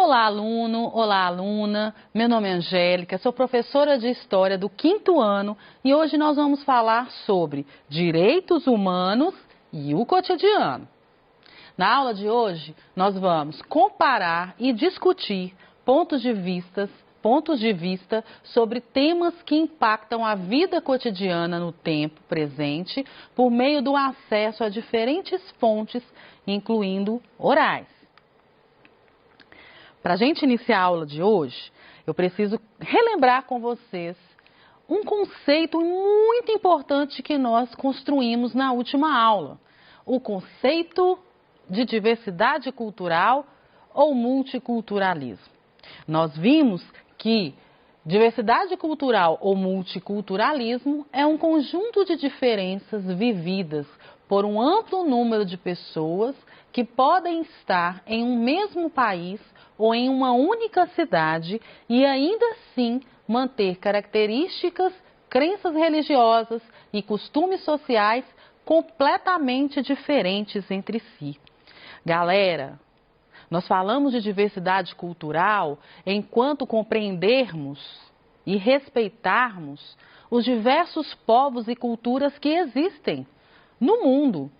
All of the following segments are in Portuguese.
Olá, aluno! Olá, aluna! Meu nome é Angélica, sou professora de História do 5º ano e hoje nós vamos falar sobre direitos humanos e o cotidiano. Na aula de hoje, nós vamos comparar e discutir pontos de vista sobre temas que impactam a vida cotidiana no tempo presente por meio do acesso a diferentes fontes, incluindo orais. Para a gente iniciar a aula de hoje, eu preciso relembrar com vocês um conceito muito importante que nós construímos na última aula. O conceito de diversidade cultural ou multiculturalismo. Nós vimos que diversidade cultural ou multiculturalismo é um conjunto de diferenças vividas por um amplo número de pessoas que podem estar em um mesmo país ou em uma única cidade e ainda assim manter características, crenças religiosas e costumes sociais completamente diferentes entre si. Galera, nós falamos de diversidade cultural enquanto compreendermos e respeitarmos os diversos povos e culturas que existem no mundo,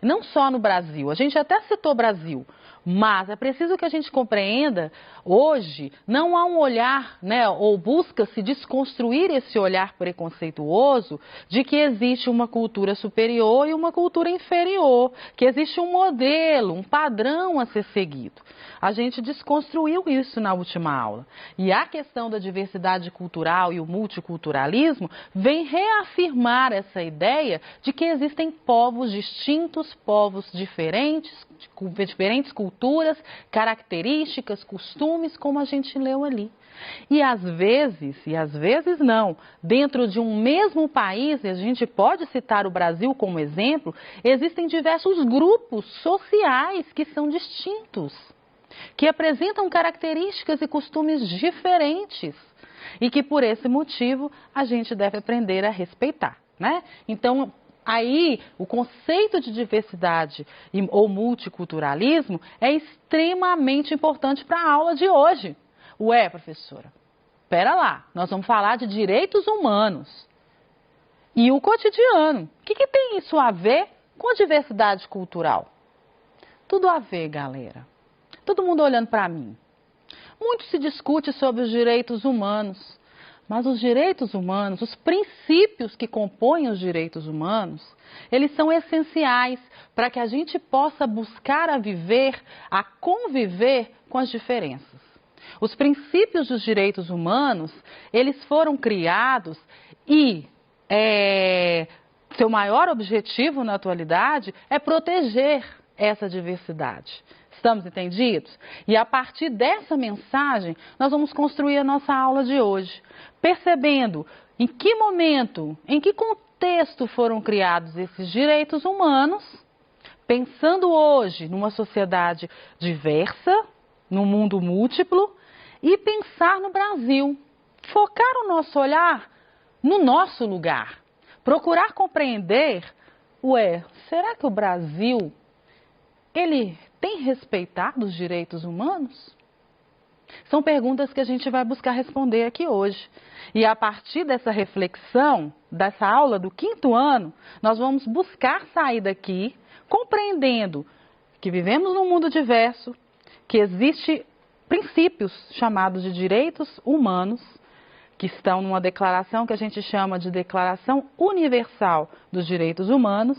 não só no Brasil. A gente até citou Brasil, mas é preciso que a gente compreenda, hoje, não há um olhar, ou busca-se desconstruir esse olhar preconceituoso de que existe uma cultura superior e uma cultura inferior, que existe um modelo, um padrão a ser seguido. A gente desconstruiu isso na última aula. E a questão da diversidade cultural e o multiculturalismo vem reafirmar essa ideia de que existem povos distintos, povos diferentes, com diferentes culturas, características, costumes, como a gente leu ali. E às vezes não, dentro de um mesmo país, e a gente pode citar o Brasil como exemplo, existem diversos grupos sociais que são distintos, que apresentam características e costumes diferentes e que por esse motivo a gente deve aprender a respeitar, né? Então, aí, o conceito de diversidade ou multiculturalismo é extremamente importante para a aula de hoje. Ué, professora, pera lá, nós vamos falar de direitos humanos e o cotidiano. O que tem isso a ver com a diversidade cultural? Tudo a ver, galera. Todo mundo olhando para mim. Muito se discute sobre os direitos humanos, mas os direitos humanos, os princípios que compõem os direitos humanos, eles são essenciais para que a gente possa buscar a viver, a conviver com as diferenças. Os princípios dos direitos humanos, eles foram criados e seu maior objetivo na atualidade é proteger essa diversidade. Estamos entendidos? E a partir dessa mensagem, nós vamos construir a nossa aula de hoje, percebendo em que momento, em que contexto foram criados esses direitos humanos, pensando hoje numa sociedade diversa, num mundo múltiplo, e pensar no Brasil, focar o nosso olhar no nosso lugar, procurar compreender, será que o Brasil, ele tem respeitado os direitos humanos? São perguntas que a gente vai buscar responder aqui hoje. E a partir dessa reflexão, dessa aula do 5º ano, nós vamos buscar sair daqui compreendendo que vivemos num mundo diverso, que existem princípios chamados de direitos humanos, que estão numa declaração que a gente chama de Declaração Universal dos Direitos Humanos,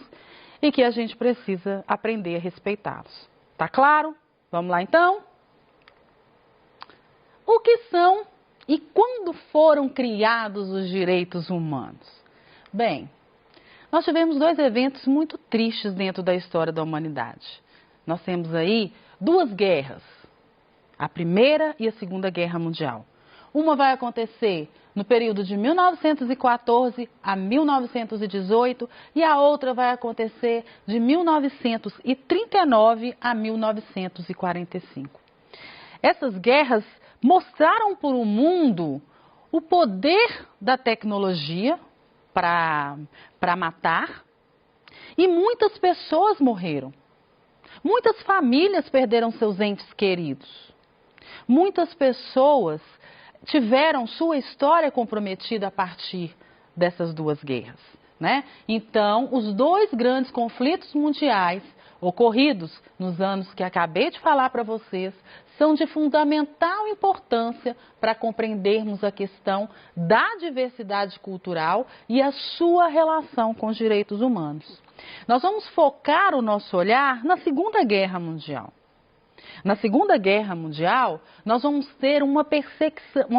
e que a gente precisa aprender a respeitá-los. Tá claro? Vamos lá então? O que são e quando foram criados os direitos humanos? Bem, nós tivemos 2 eventos muito tristes dentro da história da humanidade. Nós temos aí 2 guerras, a Primeira e a Segunda Guerra Mundial. Uma vai acontecer no período de 1914 a 1918 e a outra vai acontecer de 1939 a 1945. Essas guerras mostraram para o mundo o poder da tecnologia para matar e muitas pessoas morreram. Muitas famílias perderam seus entes queridos. Muitas pessoas tiveram sua história comprometida a partir dessas duas guerras, né? Então, os dois grandes conflitos mundiais ocorridos nos anos que acabei de falar para vocês são de fundamental importância para compreendermos a questão da diversidade cultural e a sua relação com os direitos humanos. Nós vamos focar o nosso olhar na Segunda Guerra Mundial. Na Segunda Guerra Mundial, nós vamos ter uma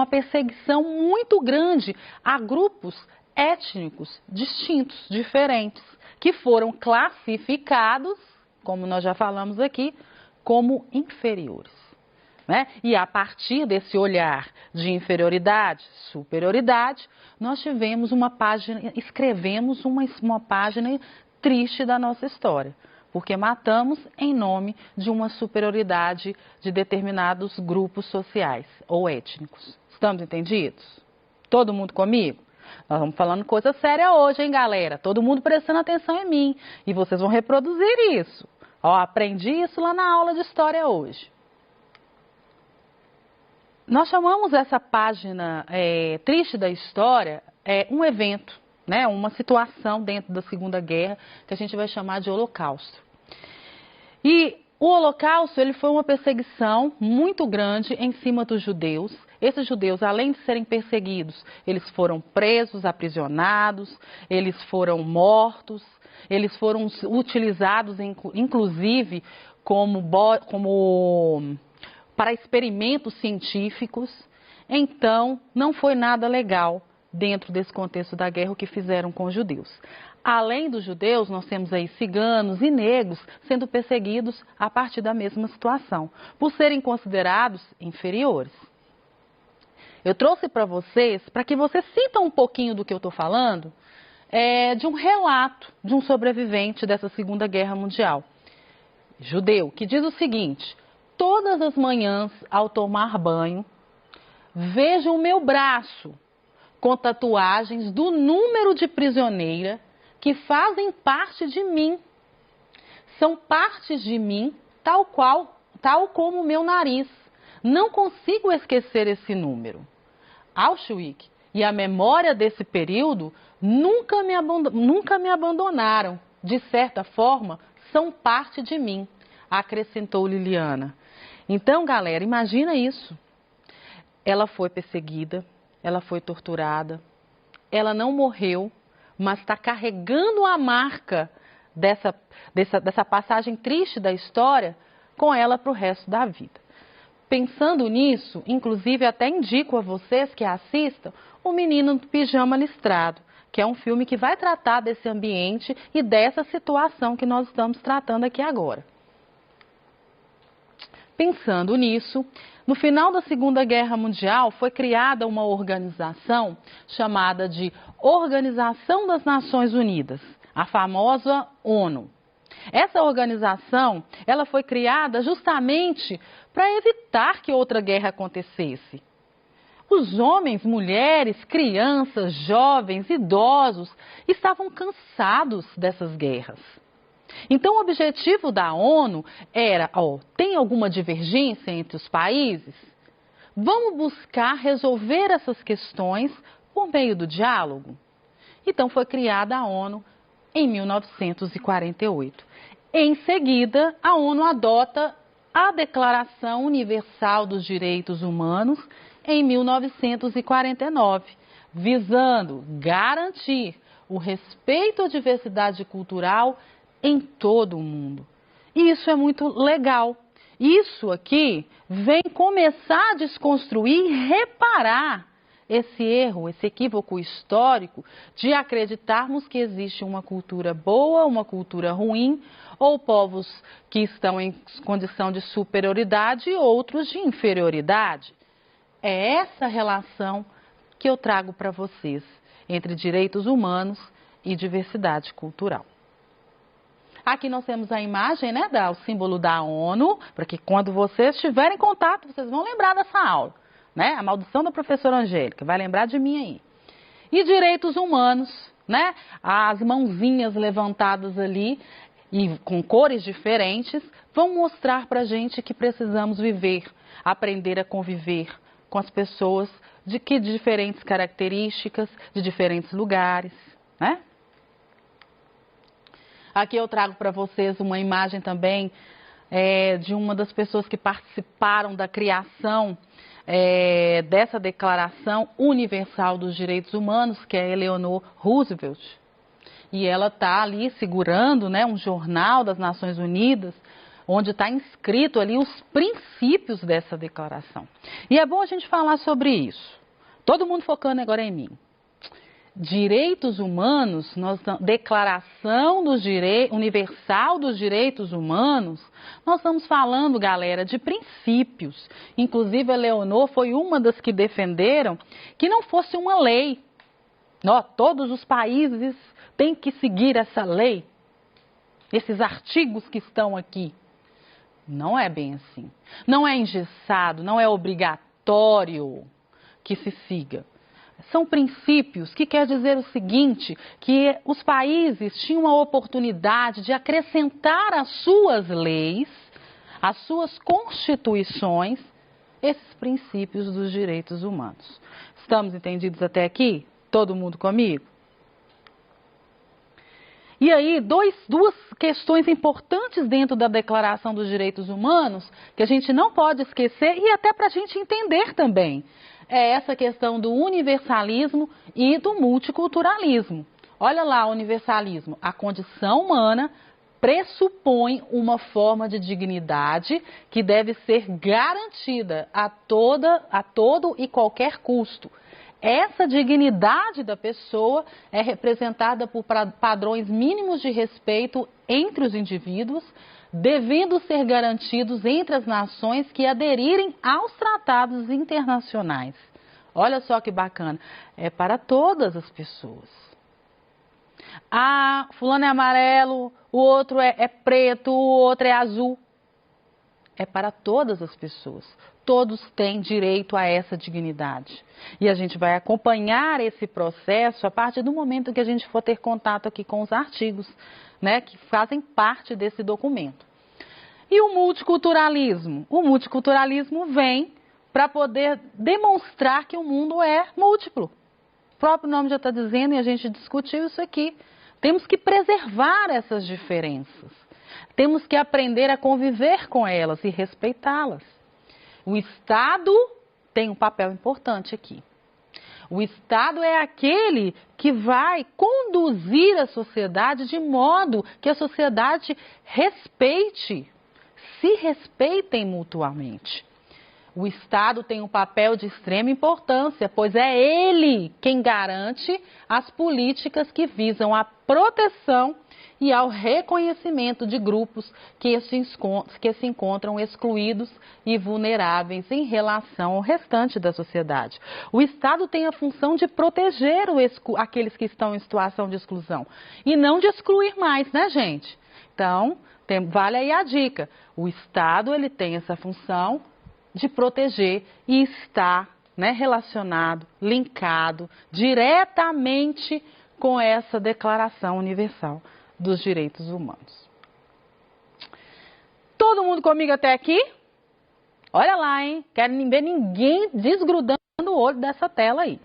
perseguição muito grande a grupos étnicos distintos, diferentes, que foram classificados, como nós já falamos aqui, como inferiores, né? E a partir desse olhar de inferioridade, superioridade, nós escrevemos uma página triste da nossa história, porque matamos em nome de uma superioridade de determinados grupos sociais ou étnicos. Estamos entendidos? Todo mundo comigo? Nós vamos falando coisa séria hoje, hein, galera? Todo mundo prestando atenção em mim. E vocês vão reproduzir isso. Ó, aprendi isso lá na aula de história hoje. Nós chamamos essa página triste da história um evento, né? Uma situação dentro da Segunda Guerra que a gente vai chamar de Holocausto. E o Holocausto, ele foi uma perseguição muito grande em cima dos judeus. Esses judeus, além de serem perseguidos, eles foram presos, aprisionados, eles foram mortos, eles foram utilizados, inclusive, para experimentos científicos. Então, não foi nada legal dentro desse contexto da guerra o que fizeram com os judeus. Além dos judeus, nós temos aí ciganos e negros sendo perseguidos a partir da mesma situação, por serem considerados inferiores. Eu trouxe para vocês, para que vocês sintam um pouquinho do que eu estou falando, de um relato de um sobrevivente dessa Segunda Guerra Mundial, judeu, que diz o seguinte: todas as manhãs, ao tomar banho, vejo o meu braço com tatuagens do número de prisioneira que fazem parte de mim. São partes de mim, tal como o meu nariz. Não consigo esquecer esse número. Auschwitz e a memória desse período nunca me abandonaram. De certa forma, são parte de mim, acrescentou Liliana. Então, galera, imagina isso. Ela foi perseguida, ela foi torturada, ela não morreu, mas está carregando a marca dessa passagem triste da história com ela para o resto da vida. Pensando nisso, inclusive até indico a vocês que assistam O Menino do Pijama Listrado, que é um filme que vai tratar desse ambiente e dessa situação que nós estamos tratando aqui agora. Pensando nisso, no final da Segunda Guerra Mundial foi criada uma organização chamada de Organização das Nações Unidas, a famosa ONU. Essa organização, ela foi criada justamente para evitar que outra guerra acontecesse. Os homens, mulheres, crianças, jovens, idosos estavam cansados dessas guerras. Então, o objetivo da ONU era, tem alguma divergência entre os países? Vamos buscar resolver essas questões por meio do diálogo? Então, foi criada a ONU em 1948. Em seguida, a ONU adota a Declaração Universal dos Direitos Humanos em 1949, visando garantir o respeito à diversidade cultural em todo o mundo. E isso é muito legal. Isso aqui vem começar a desconstruir e reparar esse erro, esse equívoco histórico de acreditarmos que existe uma cultura boa, uma cultura ruim, ou povos que estão em condição de superioridade e outros de inferioridade. É essa relação que eu trago para vocês entre direitos humanos e diversidade cultural. Aqui nós temos a imagem, né, o símbolo da ONU, para que quando vocês tiverem contato, vocês vão lembrar dessa aula, né? A maldição da professora Angélica, vai lembrar de mim aí. E direitos humanos, né? As mãozinhas levantadas ali, e com cores diferentes, vão mostrar para a gente que precisamos viver, aprender a conviver com as pessoas de diferentes características, de diferentes lugares, né? Aqui eu trago para vocês uma imagem também de uma das pessoas que participaram da criação dessa Declaração Universal dos Direitos Humanos, que é Eleanor Roosevelt. E ela está ali segurando, né, um jornal das Nações Unidas, onde está inscrito ali os princípios dessa declaração. E é bom a gente falar sobre isso. Todo mundo focando agora em mim. Direitos humanos, Declaração Universal dos Direitos Humanos, nós estamos falando, galera, de princípios. Inclusive, a Eleanor foi uma das que defenderam que não fosse uma lei. Todos os países têm que seguir essa lei, esses artigos que estão aqui. Não é bem assim. Não é engessado, não é obrigatório que se siga. São princípios que quer dizer o seguinte, que os países tinham a oportunidade de acrescentar às suas leis, às suas constituições, esses princípios dos direitos humanos. Estamos entendidos até aqui? Todo mundo comigo? E aí, duas questões importantes dentro da Declaração dos Direitos Humanos, que a gente não pode esquecer e até para a gente entender também. É essa questão do universalismo e do multiculturalismo. Olha lá o universalismo. A condição humana pressupõe uma forma de dignidade que deve ser garantida a todo e qualquer custo. Essa dignidade da pessoa é representada por padrões mínimos de respeito entre os indivíduos, devendo ser garantidos entre as nações que aderirem aos tratados internacionais. Olha só que bacana, é para todas as pessoas. Fulano é amarelo, o outro é preto, o outro é azul. É para todas as pessoas. Todos têm direito a essa dignidade. E a gente vai acompanhar esse processo a partir do momento que a gente for ter contato aqui com os artigos, né, que fazem parte desse documento. E o multiculturalismo? O multiculturalismo vem para poder demonstrar que o mundo é múltiplo. O próprio nome já está dizendo e a gente discutiu isso aqui. Temos que preservar essas diferenças. Temos que aprender a conviver com elas e respeitá-las. O Estado tem um papel importante aqui. O Estado é aquele que vai conduzir a sociedade de modo que a sociedade se respeitem mutuamente. O Estado tem um papel de extrema importância, pois é ele quem garante as políticas que visam a proteção e ao reconhecimento de grupos que se encontram excluídos e vulneráveis em relação ao restante da sociedade. O Estado tem a função de proteger aqueles que estão em situação de exclusão e não de excluir mais, né, gente? Então, vale aí a dica. O Estado ele tem essa função de proteger e está, né, relacionado, linkado diretamente com essa Declaração Universal dos Direitos Humanos. Todo mundo comigo até aqui? Olha lá, hein? Quero ver ninguém desgrudando o olho dessa tela aí.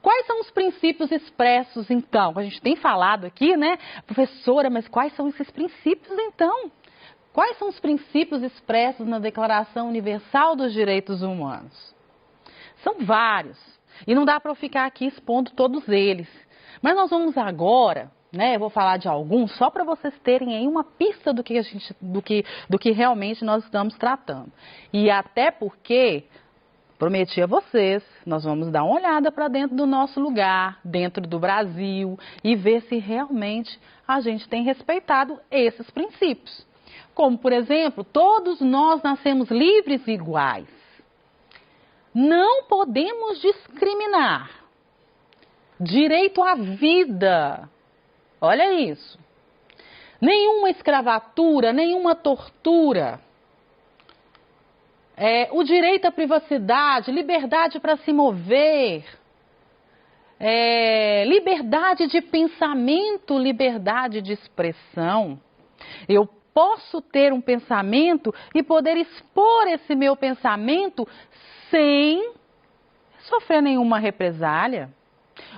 Quais são os princípios expressos, então? A gente tem falado aqui, né? Professora, mas quais são esses princípios, então? Quais são os princípios expressos na Declaração Universal dos Direitos Humanos? São vários. E não dá para eu ficar aqui expondo todos eles. Mas nós vamos agora, né? Eu vou falar de alguns só para vocês terem aí uma pista do que realmente nós estamos tratando. E até porque, prometi a vocês, nós vamos dar uma olhada para dentro do nosso lugar, dentro do Brasil, e ver se realmente a gente tem respeitado esses princípios. Como, por exemplo, todos nós nascemos livres e iguais. Não podemos discriminar. Direito à vida. Olha isso. Nenhuma escravatura, nenhuma tortura. O direito à privacidade, liberdade para se mover. Liberdade de pensamento, liberdade de expressão. Eu posso ter um pensamento e poder expor esse meu pensamento sem sofrer nenhuma represália.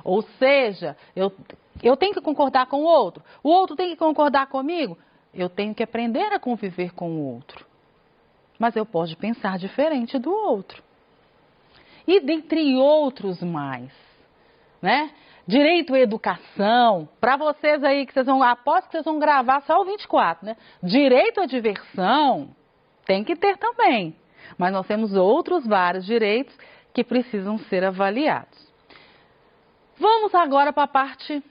Ou seja, eu tenho que concordar com o outro tem que concordar comigo. Eu tenho que aprender a conviver com o outro. Mas eu posso pensar diferente do outro. E dentre outros mais, né? Direito à educação, para vocês aí que aposto que vocês vão gravar só o 24, né? Direito à diversão, tem que ter também. Mas nós temos outros vários direitos que precisam ser avaliados. Vamos agora para a parte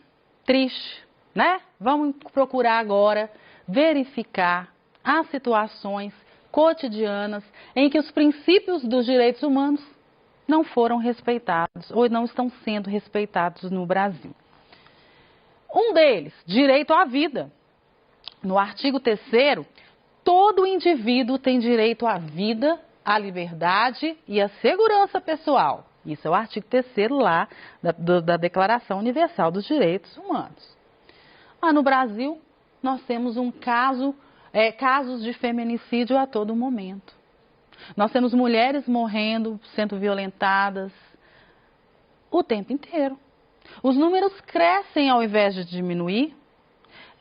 triste, né? Vamos procurar agora verificar as situações cotidianas em que os princípios dos direitos humanos não foram respeitados ou não estão sendo respeitados no Brasil. Um deles, direito à vida. No artigo 3º, todo indivíduo tem direito à vida, à liberdade e à segurança pessoal. Isso é o artigo 3º lá da Declaração Universal dos Direitos Humanos. No Brasil, nós temos casos de feminicídio a todo momento. Nós temos mulheres morrendo, sendo violentadas o tempo inteiro. Os números crescem ao invés de diminuir.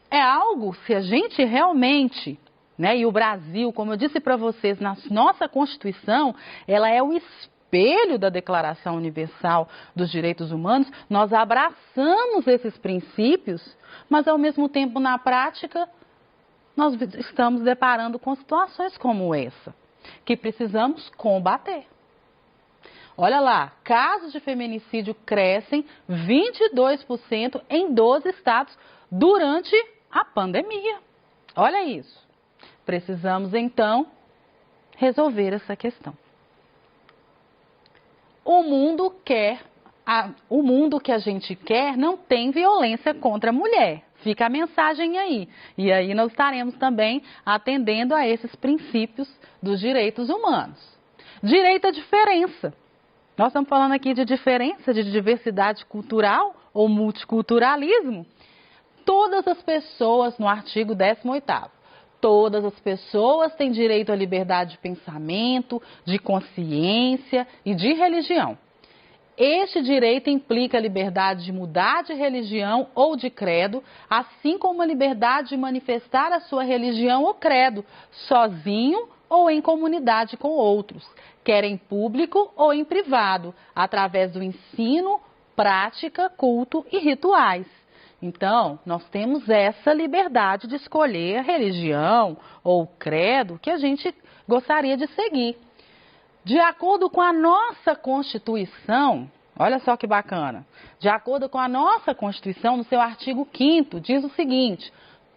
É algo, se a gente realmente, né, e o Brasil, como eu disse para vocês, na nossa Constituição, ela é o espelho da Declaração Universal dos Direitos Humanos, nós abraçamos esses princípios, mas ao mesmo tempo, na prática, nós estamos deparando com situações como essa, que precisamos combater. Olha lá, casos de feminicídio crescem 22% em 12 estados durante a pandemia. Olha isso. Precisamos, então, resolver essa questão. O mundo que a gente quer não tem violência contra a mulher. Fica a mensagem aí. E aí nós estaremos também atendendo a esses princípios dos direitos humanos. Direito à diferença. Nós estamos falando aqui de diferença, de diversidade cultural ou multiculturalismo. Todas as pessoas, no artigo 18º, todas as pessoas têm direito à liberdade de pensamento, de consciência e de religião. Este direito implica a liberdade de mudar de religião ou de credo, assim como a liberdade de manifestar a sua religião ou credo, sozinho ou em comunidade com outros, quer em público ou em privado, através do ensino, prática, culto e rituais. Então, nós temos essa liberdade de escolher a religião ou o credo que a gente gostaria de seguir. De acordo com a nossa Constituição, olha só que bacana, de acordo com a nossa Constituição, no seu artigo 5º, diz o seguinte: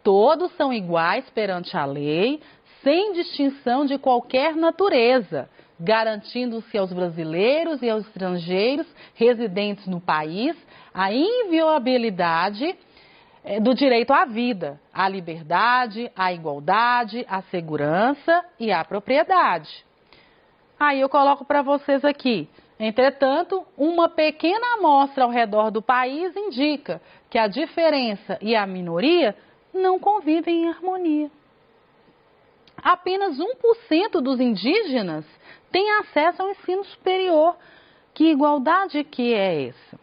todos são iguais perante a lei, sem distinção de qualquer natureza, garantindo-se aos brasileiros e aos estrangeiros residentes no país a inviolabilidade do direito à vida, à liberdade, à igualdade, à segurança e à propriedade. Aí eu coloco para vocês aqui. Entretanto, uma pequena amostra ao redor do país indica que a diferença e a minoria não convivem em harmonia. Apenas 1% dos indígenas tem acesso ao ensino superior. Que igualdade que é essa?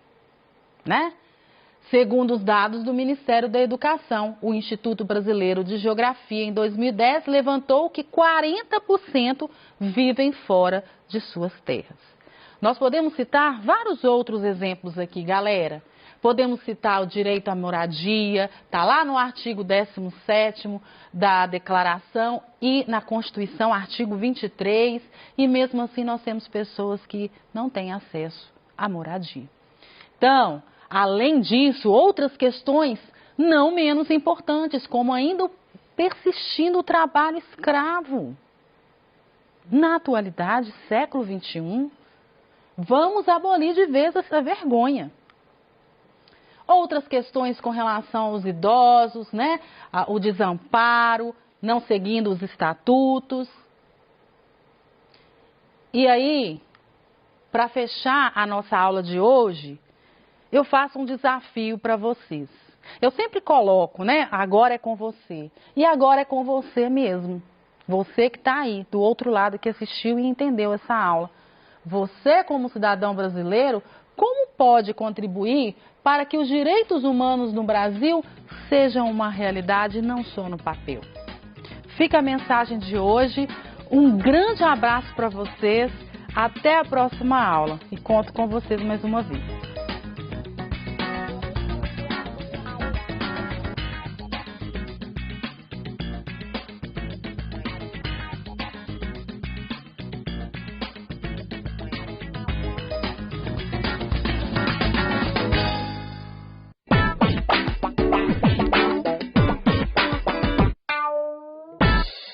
Né? Segundo os dados do Ministério da Educação, o Instituto Brasileiro de Geografia, em 2010, levantou que 40% vivem fora de suas terras. Nós podemos citar vários outros exemplos aqui, galera. Podemos citar o direito à moradia, está lá no artigo 17º da Declaração e na Constituição, artigo 23, e mesmo assim nós temos pessoas que não têm acesso à moradia. Então, além disso, outras questões não menos importantes, como ainda persistindo o trabalho escravo. Na atualidade, século XXI, vamos abolir de vez essa vergonha. Outras questões com relação aos idosos, né? O desamparo, não seguindo os estatutos. E aí, para fechar a nossa aula de hoje, eu faço um desafio para vocês. Eu sempre coloco, né? Agora é com você. E agora é com você mesmo. Você que está aí, do outro lado, que assistiu e entendeu essa aula. Você, como cidadão brasileiro, como pode contribuir para que os direitos humanos no Brasil sejam uma realidade, não só no papel? Fica a mensagem de hoje. Um grande abraço para vocês. Até a próxima aula. E conto com vocês mais uma vez.